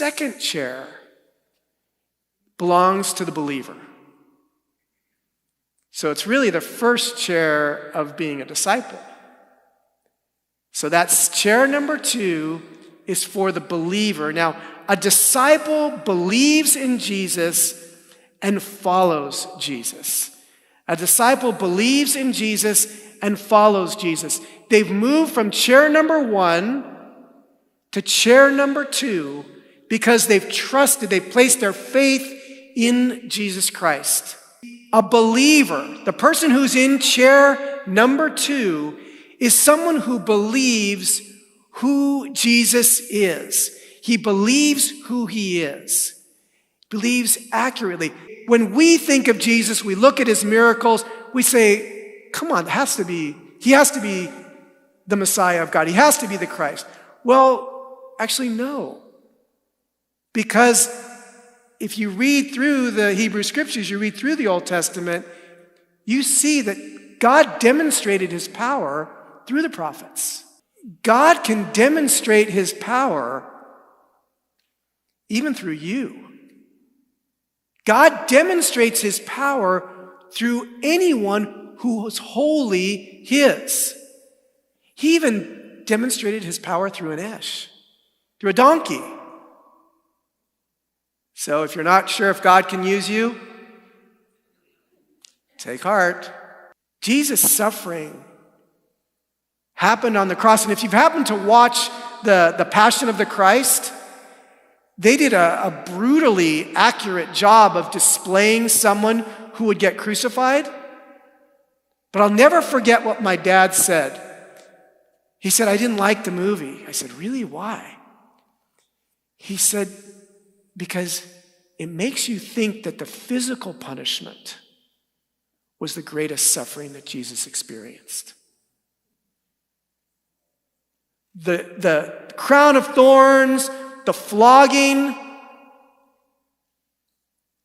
second chair belongs to the believer. So it's really the first chair of being a disciple. So that's chair number 2 is for the believer. Now, a disciple believes in Jesus and follows Jesus. A disciple believes in Jesus and follows Jesus. They've moved from chair number 1 to chair number 2 because they've placed their faith in Jesus Christ. A believer, the person who's in chair number 2, is someone who believes who Jesus is. He believes who he is. Believes accurately. When we think of Jesus, we look at his miracles, we say, come on, he has to be the Messiah of God. He has to be the Christ. Well, actually, no. Because if you read through the Hebrew Scriptures, you read through the Old Testament, you see that God demonstrated his power through the prophets. God can demonstrate his power even through you. God demonstrates his power through anyone who is wholly his. He even demonstrated his power through an esh, through a donkey. So if you're not sure if God can use you, take heart. Jesus' suffering happened on the cross. And if you've happened to watch the Passion of the Christ, they did a brutally accurate job of displaying someone who would get crucified. But I'll never forget what my dad said. He said, I didn't like the movie. I said, really? Why? He said, because it makes you think that the physical punishment was the greatest suffering that Jesus experienced. The crown of thorns, the flogging,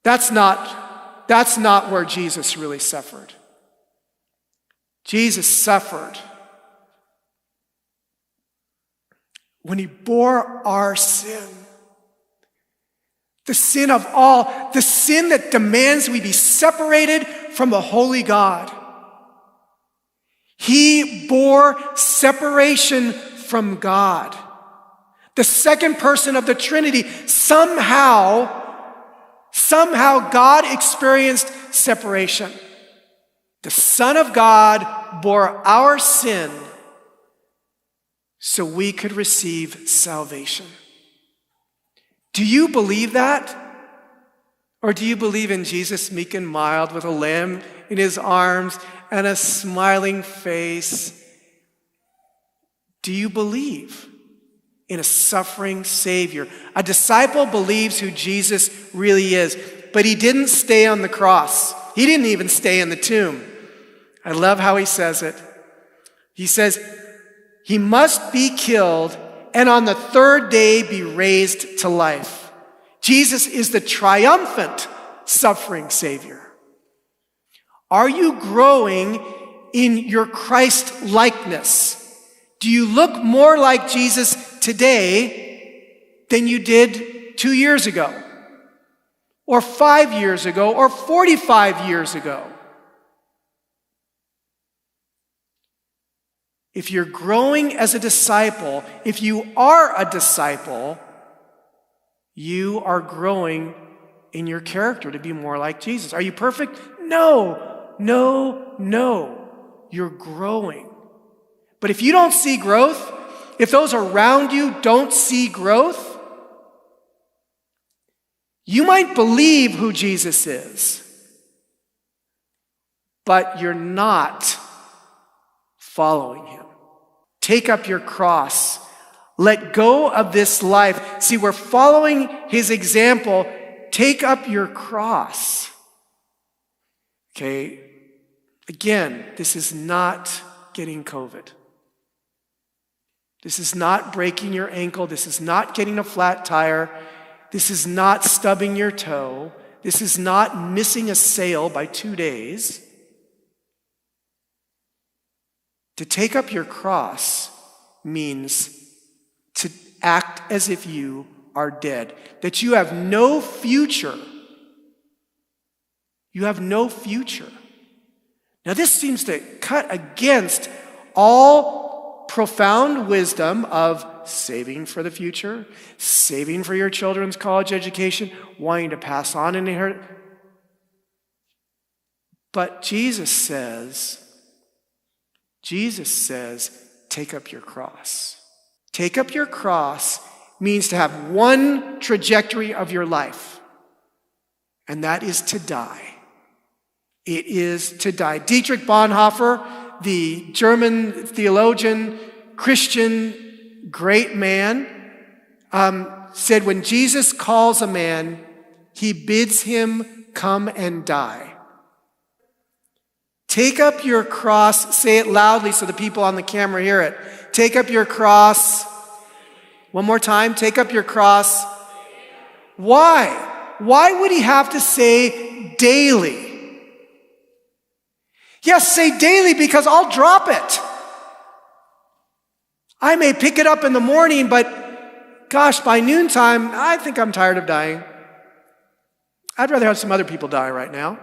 that's not where Jesus really suffered. Jesus suffered when he bore our sin. The sin of all, the sin that demands we be separated from a holy God. He bore separation from God. The second person of the Trinity, somehow God experienced separation. The Son of God bore our sin so we could receive salvation. Do you believe that? Or do you believe in Jesus meek and mild with a lamb in his arms and a smiling face? Do you believe in a suffering Savior? A disciple believes who Jesus really is, but he didn't stay on the cross. He didn't even stay in the tomb. I love how he says it. He says, he must be killed and on the third day be raised to life. Jesus is the triumphant suffering Savior. Are you growing in your Christ likeness? Do you look more like Jesus today than you did 2 years ago, or 5 years ago, or 45 years ago? If you're growing as a disciple, if you are a disciple, you are growing in your character to be more like Jesus. Are you perfect? No. You're growing. But if you don't see growth, if those around you don't see growth, you might believe who Jesus is, but you're not following him. Take up your cross. Let go of this life. See, we're following his example. Take up your cross. Okay, again, this is not getting COVID. This is not breaking your ankle. This is not getting a flat tire. This is not stubbing your toe. This is not missing a sale by 2 days. To take up your cross means to act as if you are dead, that you have no future. You have no future. Now, this seems to cut against all profound wisdom of saving for the future, saving for your children's college education, wanting to pass on an inheritance. But Jesus says, take up your cross. Take up your cross means to have one trajectory of your life, and that is to die. It is to die. Dietrich Bonhoeffer, the German theologian, Christian, great man, said when Jesus calls a man, he bids him come and die. Take up your cross. Say it loudly so the people on the camera hear it. Take up your cross. One more time. Take up your cross. Why? Why would he have to say daily? Yes, say daily because I'll drop it. I may pick it up in the morning, but gosh, by noontime, I think I'm tired of dying. I'd rather have some other people die right now.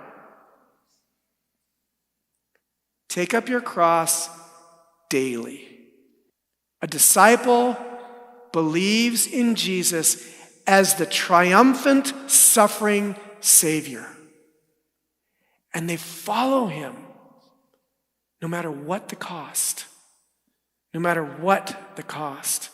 Take up your cross daily. A disciple believes in Jesus as the triumphant, suffering Savior. And they follow him no matter what the cost. No matter what the cost.